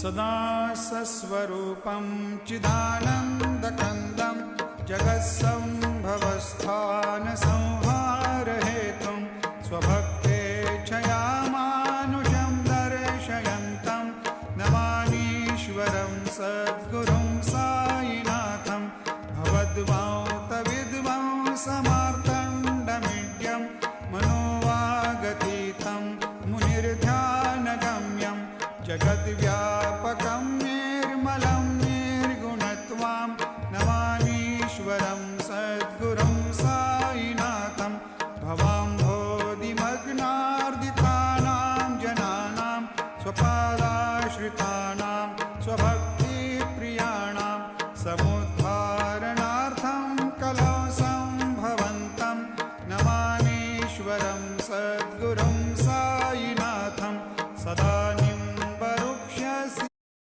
सदा सस्वरूपं चिदानन्दकन्दं जगत्सम्भवस्थानसंहारहेतुं स्वभक्तेच्छया मानुषं दर्शयन्तं नमामीश्वरं सद्गुरुं साईनाथं भवद्वान्तविद्वां समार्तण्डमीड्यं मनोवागतीतं मुनिर्ध्यानगम्यं जगद्व्यापकं निर्मलं निर्गुणत्वां नमामीश्वरं सद्गुरुं साईनाथं भवाम्भोधिमग्नार्दितानां जनानां स्वपादाश्रितानां स्वभक्तानां